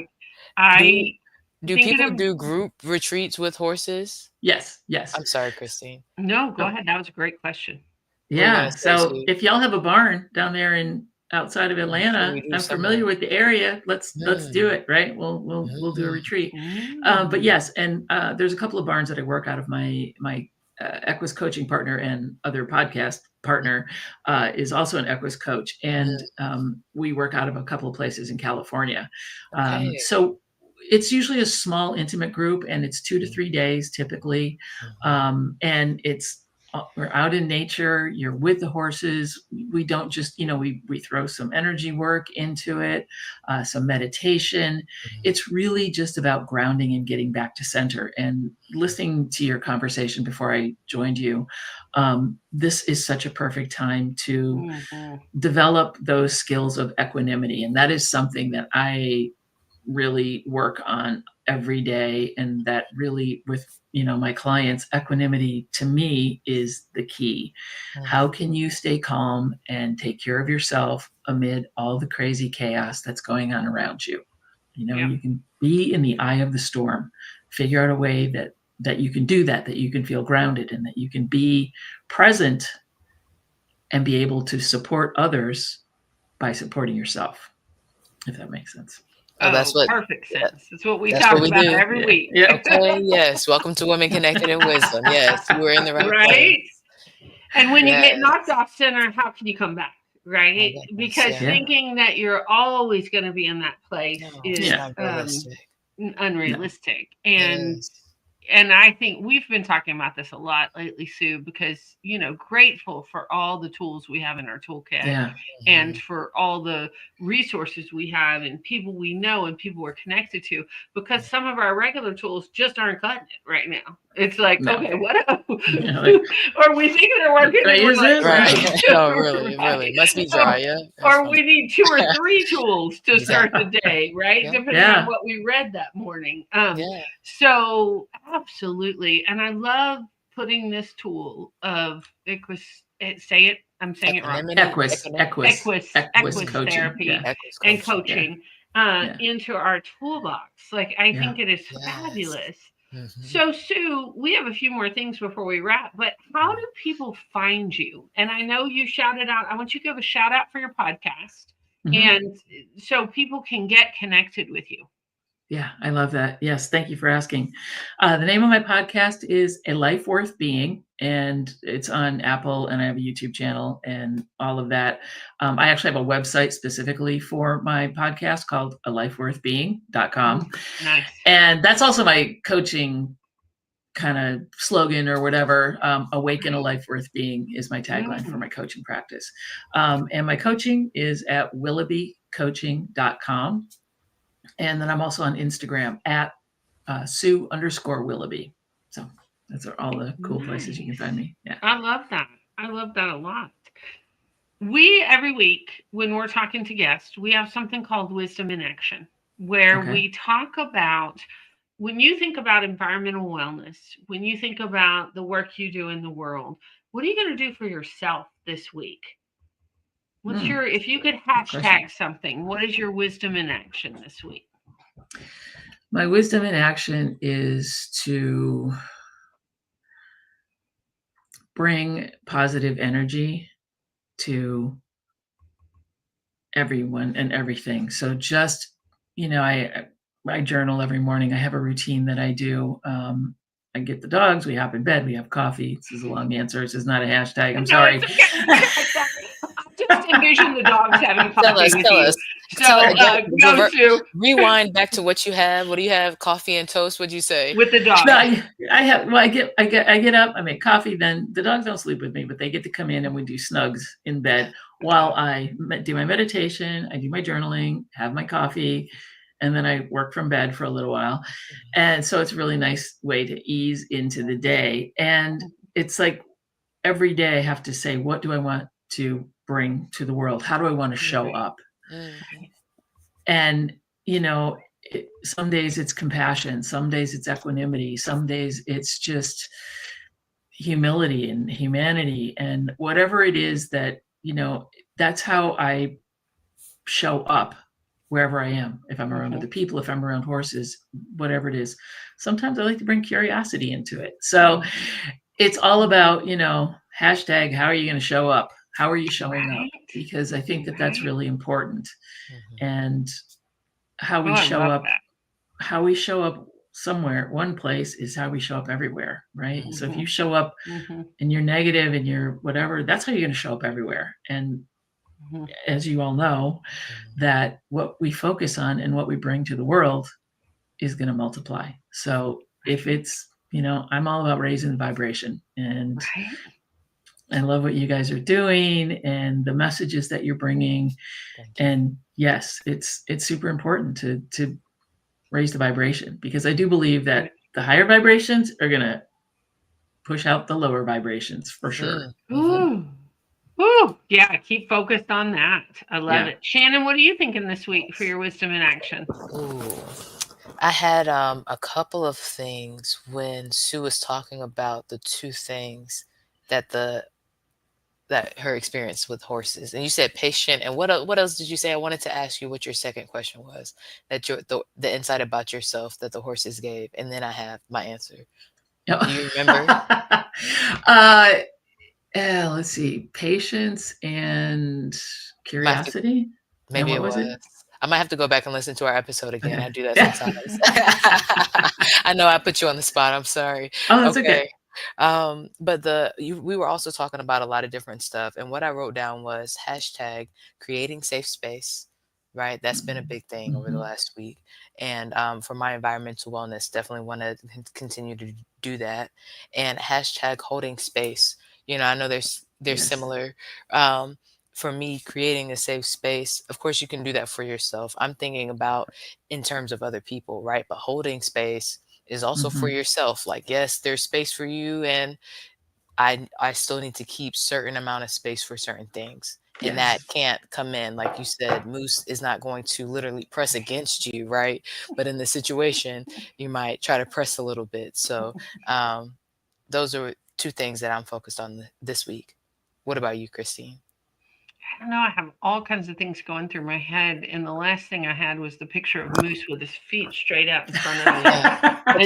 Like, do people do group retreats with horses? Yes. I'm sorry, Christine. No, go ahead. That was a great question. Yeah. So if y'all have a barn down there outside of Atlanta, I'm familiar with the area. Let's do it. Right. We'll do a retreat. But yes. And there's a couple of barns that I work out of. My Equus Coaching partner and other podcast partner is also an Equus coach. And we work out of a couple of places in California. So it's usually a small, intimate group, and it's 2 to 3 days typically. And we're out in nature. You're with the horses. We don't just, we throw some energy work into it, some meditation. It's really just about grounding and getting back to center. And listening to your conversation before I joined you, this is such a perfect time to develop those skills of equanimity. And that is something that I really work on every day. And that really, with my clients, equanimity to me is the key. How can you stay calm and take care of yourself amid all the crazy chaos that's going on around you? You can be in the eye of the storm, figure out a way that you can do that you can feel grounded, and that you can be present and be able to support others by supporting yourself, if that makes sense. That's what perfect sense. That's what we talk about every week. Okay, yes. Welcome to Women Connected in Wisdom. Yes, you were in the right place. And when you get knocked off center, how can you come back? Right? Because thinking that you're always going to be in that place is unrealistic. And I think we've been talking about this a lot lately, Sue, because, grateful for all the tools we have in our toolkit and for all the resources we have and people we know and people we're connected to, because some of our regular tools just aren't cutting it right now. It's like, okay, what else? Or we think they're working. Right. No, really. Must be dry, Or we need 2 or 3 tools to start the day, right? Depending on what we read that morning. So absolutely. And I love putting this tool of Equus, say it, I'm saying it wrong. Equus Coaching therapy and coaching into our toolbox. Like, I think it is fabulous. So, Sue, we have a few more things before we wrap, but how do people find you? And I know you shouted out, I want you to give a shout out for your podcast, and so people can get connected with you. Yeah, I love that. Yes, thank you for asking. The name of my podcast is A Life Worth Being, and it's on Apple, and I have a YouTube channel and all of that. I actually have a website specifically for my podcast called alifeworthbeing.com. Nice. And that's also my coaching kind of slogan or whatever. Awaken a Life Worth Being is my tagline for my coaching practice. And my coaching is at willoughbycoaching.com. And then I'm also on Instagram at Sue_Willoughby. So those are all the cool places you can find me. Yeah. I love that. I love that a lot. We, every week, when we're talking to guests, we have something called Wisdom in Action, where we talk about, when you think about environmental wellness, when you think about the work you do in the world, what are you going to do for yourself this week? What's your, if you could hashtag something, what is your wisdom in action this week? My wisdom in action is to bring positive energy to everyone and everything. So just, I journal every morning. I have a routine that I do. I get the dogs, we hop in bed, we have coffee. This is a long answer. This is not a hashtag. I'm sorry. Just envision the dogs having coffee. Tell us. Go to rewind back to what you have. What do you have? Coffee and toast. What'd you say? With the dogs. No, I get up, I make coffee, then the dogs don't sleep with me, but they get to come in and we do snugs in bed while I do my meditation, I do my journaling, have my coffee, and then I work from bed for a little while. And so it's a really nice way to ease into the day. And it's like, every day I have to say, what do I want to bring to the world? How do I want to show up? Mm-hmm. And, some days it's compassion, some days it's equanimity, some days it's just humility and humanity, and whatever it is that, that's how I show up wherever I am. If I'm around other people, if I'm around horses, whatever it is. Sometimes I like to bring curiosity into it. So it's all about, hashtag, how are you going to show up? How are you showing up? Because I think that that's really important. Mm-hmm. And how we I show love up, that. how we show up somewhere, one place, is how we show up everywhere, right? So if you show up and you're negative and you're whatever, that's how you're going to show up everywhere. And as you all know, that what we focus on and what we bring to the world is going to multiply. So if it's, I'm all about raising the vibration, and I love what you guys are doing and the messages that you're bringing. And yes, it's super important to raise the vibration, because I do believe that the higher vibrations are going to push out the lower vibrations for sure. Ooh. Ooh, yeah, keep focused on that. I love it. Shannon, what are you thinking this week for your wisdom in action? Ooh. I had a couple of things when Sue was talking about the two things that her experience with horses. And you said patient, and what else did you say? I wanted to ask you what your second question was, that the insight about yourself that the horses gave, and then I have my answer. Do you remember? Let's see, patience and curiosity. Maybe and what it was. it? I might have to go back and listen to our episode again. Okay. I do that sometimes. I know I put you on the spot. I'm sorry. Oh, that's okay. But we were also talking about a lot of different stuff, and what I wrote down was hashtag creating safe space. Right, that's been a big thing over the last week, and for my environmental wellness, definitely want to continue to do that. And hashtag holding space. I know they're similar. For me, creating a safe space, of course, you can do that for yourself. I'm thinking about in terms of other people, right? But holding space is also for yourself. Like, yes, there's space for you, and I still need to keep certain amount of space for certain things. And that can't come in, like you said, Moose is not going to literally press against you, right? But in the situation, you might try to press a little bit. So those are two things that I'm focused on this week. What about you, Christine? I don't know. I have all kinds of things going through my head, and the last thing I had was the picture of Moose with his feet straight out in front of me,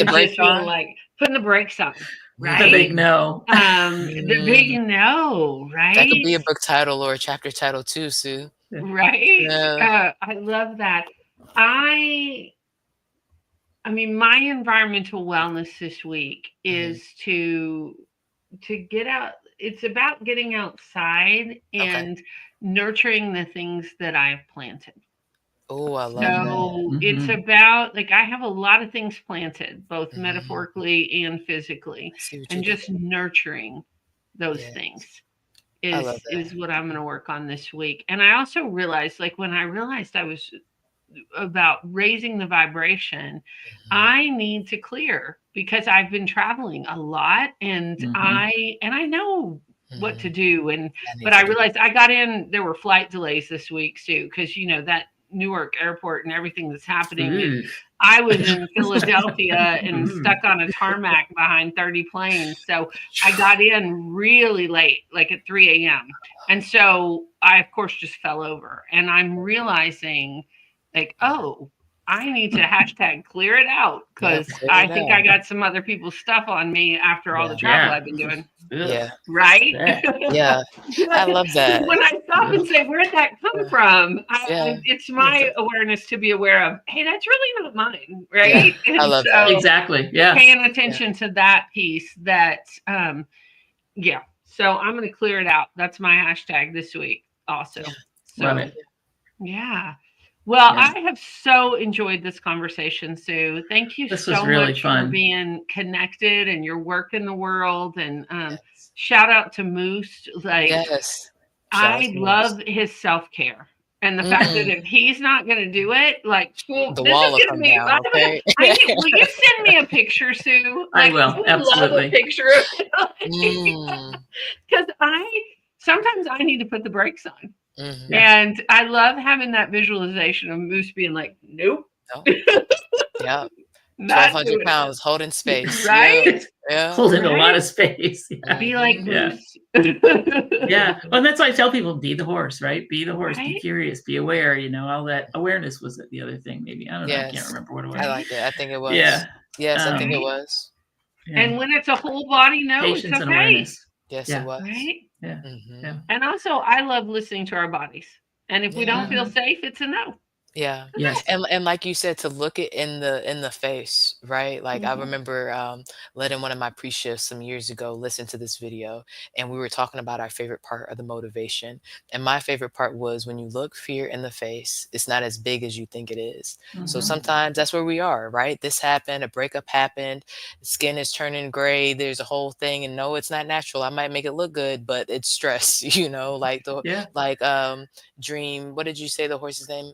and just being like putting the brakes on. Right? The big no. The big no, right? That could be a book title or a chapter title too, Sue. Right? Yeah. I love that. I mean, my environmental wellness this week is to get out. It's about getting outside and nurturing the things that I've planted. Oh, I love that. So it's about, like, I have a lot of things planted, both metaphorically and physically, and just nurturing those things is what I'm going to work on this week. And I also realized, like, when I realized I was about raising the vibration, I need to clear, because I've been traveling a lot, and I know what to do, but I realized I got in, there were flight delays this week too, because that Newark airport and everything that's happening. And I was in Philadelphia and stuck on a tarmac behind 30 planes. So I got in really late, like at 3 a.m. And so I, of course, just fell over. And I'm realizing, like, oh, I need to hashtag clear it out, because I think I got some other people's stuff on me after all the travel I've been doing. Yeah. Right? Yeah. I love that. When I stop and say, where'd that come from? It's my awareness to be aware of, hey, that's really not mine. Right? Yeah. I love that. Exactly. Yeah. Paying attention to that piece, that, So I'm going to clear it out. That's my hashtag this week also. So, love it. Yeah. Well, I have so enjoyed this conversation, Sue. Thank you so much for being connected and your work in the world. And shout out to Moose. Like, I love his self-care. And the fact that if he's not going to do it, like, well, The this wall is will going to come be, down, okay? will you send me a picture, Sue? I Like, will, would love a absolutely. picture of it. Mm, Because sometimes I need to put the brakes on. mhm. Yeah. And I love having that visualization of Moose being like, nope, No. Yep. not 1,200 doing it. pounds holding space. Yeah. Right? Yeah. Holding a lot Right? of space. Yeah. Be like Mhm. Yeah. Moose. Yeah. Well, and that's why I tell people, be the horse, right? Be the horse, be Right? curious, be aware, all that awareness was the other thing, maybe. I don't know. I can't Yes. remember what it I was. Right? like it. I think it was. Yeah. Yes, I think it Um, Right? was. yeah. And when it's a whole body, no, it's Patience and okay. awareness. Yes, it Yeah. was. Right? Yeah. Yeah. Mhm. And also, I love listening to our bodies. And if we don't Yeah. feel Mhm. safe, it's a no. Yeah. Yes. And like you said, to look it in the face, right? Like I Mhm. remember letting one of my pre-shifts some years ago listen to this video, and we were talking about our favorite part of the motivation. And my favorite part was when you look fear in the face, it's not as big as you think it is. So Mhm. sometimes that's where we are, right? This happened, a breakup happened, skin is turning gray, there's a whole thing, and no, it's not natural. I might make it look good, but it's stress, like the Yeah. like Dream, what did you say the horse's name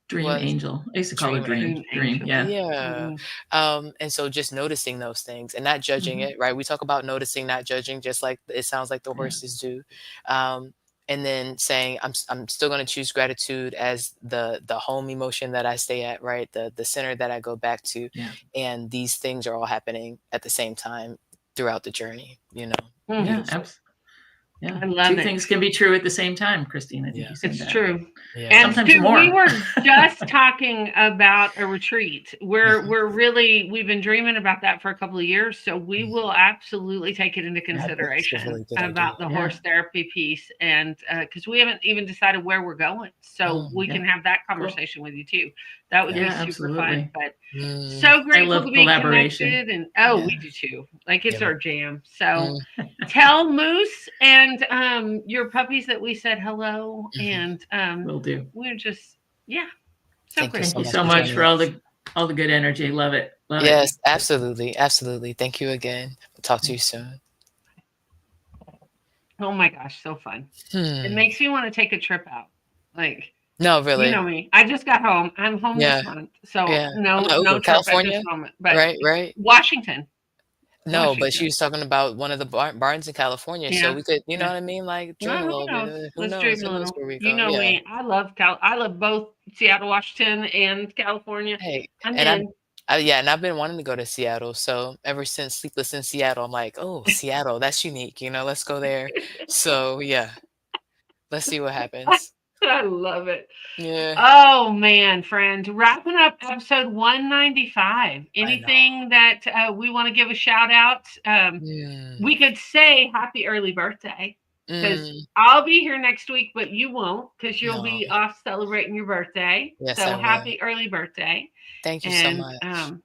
Dream was? angel. I used to call it Dream dream. An Dream. angel. Yeah. Yeah. Mhm. And so just noticing those things and not judging Mhm. it, right? We talk about noticing, not judging, just like it sounds like the Yeah. horses do. Um, and then saying, I'm still going to choose gratitude as the home emotion that I stay at, right? The center that I go back to. Yeah. And these things are all happening at the same time throughout the journey. Mm. Yeah. Beautiful. Yeah. I love Two it. things can be true at the same time, Christine. I think Yeah. you said It's that. true. Yeah. And Sometimes Stu, we more. were just talking about a retreat. We've been dreaming about that for a couple of years, so we will absolutely take it into I think it's a consideration really good idea. about the Yeah. horse therapy piece, and because we haven't even decided where we're going, so we Yeah. can have that Cool. conversation with you too. That would Yeah. be Yeah. super fun. Absolutely. But Mm, so I grateful love to be collaboration. connected, and Yeah. we do too. Like it's yeah. our jam. So Mm, tell Moose and your puppies that we said hello, mhm. and Will do. we're just so Thank you Thank grateful you much so for much joining for us. all the good energy. Love it. Love it. Yes, absolutely, absolutely. Thank you again. Talk to you soon. Oh my gosh, so fun. It Hmm. makes me want to take a trip out. Like, No, you know really. me. I just got home. I'm home Yeah, this month. So yeah. I'm like, no "Ooh, trip at this California?" moment. But Right, right. Washington. No, but she Washington. was talking about one of the barns in California, so Yeah. we could, you know Yeah. what I mean, like dream Well, a who little bit. knows? Who Let's knows? dream Who a knows little. where we You go? know Yeah. me. I love both Seattle, Washington and California. Hey, I'm and in. yeah, and I've been wanting to go to Seattle. So ever since Sleepless in Seattle, I'm like, oh, Seattle, that's unique. Let's go there. So yeah, let's see what happens. I love it. Yeah, Oh man, friend, wrapping up episode 195. I know. Anything that we want to give a shout out? Mm, We could say happy early birthday because mm, I'll be here next week, but you won't because you'll no. be off celebrating your birthday. Yes, I So will. happy early birthday, Thank you so and much. I'm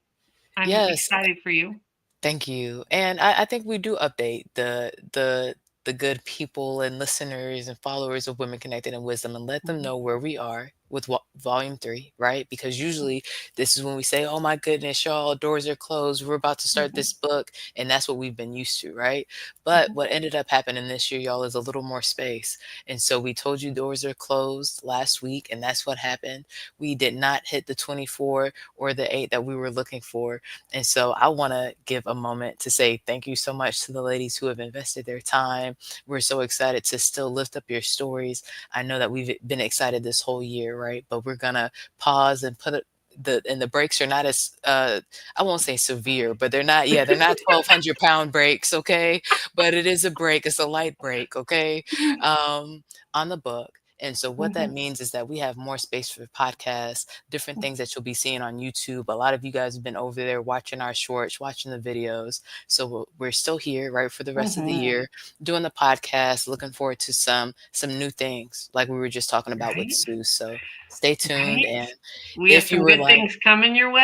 Yes, excited for you. thank you. And I think we do update the good people and listeners and followers of Women Connected in Wisdom and let them Mhm. know where we are with volume 3, right? Because usually this is when we say, "Oh my goodness, y'all, doors are closed. We're about to start Mhm. this book," and that's what we've been used to, right? But Mhm. what ended up happening this year, y'all, is a little more space. And so we told you doors are closed last week, and that's what happened. We did not hit the 24 or the 8 that we were looking for. And so I want to give a moment to say thank you so much to the ladies who have invested their time. We're so excited to still lift up your stories. I know that we've been excited this whole year, right? But we're gonna pause and put it. The breaks are not as I won't say severe, but they're not 1,200-pound breaks, okay? But it is a break. It's a light break, okay? On the book. And so what that Mhm. means is that we have more space for podcasts, different things that you'll be seeing on YouTube. A lot of you guys have been over there watching our shorts, watching the videos. So we're still here, right, for the rest of the Mhm. year, doing the podcast, looking forward to some new things like we were just talking about with Right. Sue. So stay tuned. Right. And We have if you some were good like, things coming your some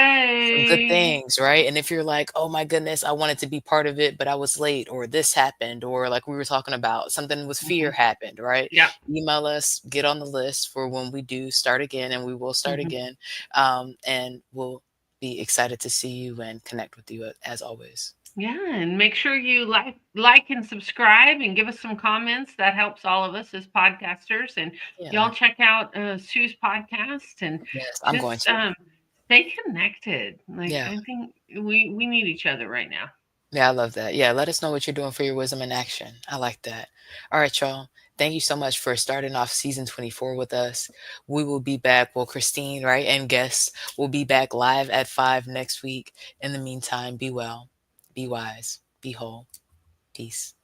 good way. things, right? And if you're like, oh my goodness, I wanted to be part of it, but I was late, or this happened, or like we were talking about, something with fear Mhm. happened, right? Yep. Email us, get on the list for when we do start again, and we will start Mhm. again. And we'll be excited to see you and connect with you as always. Yeah, and make sure you and subscribe and give us some comments. That helps all of us as podcasters. And Yeah. y'all check out Sue's podcast and Yes, I'm going just to. stay connected. Like Yeah. I think we need each other right now. Yeah, I love that. Yeah, let us know what you're doing for your wisdom in action. I like that. All right, y'all. Thank you so much for starting off season 24 with us. We will be back. Well, Christine, right, and guests will be back live at 5 next week. In the meantime, be well, be wise, be whole. Peace.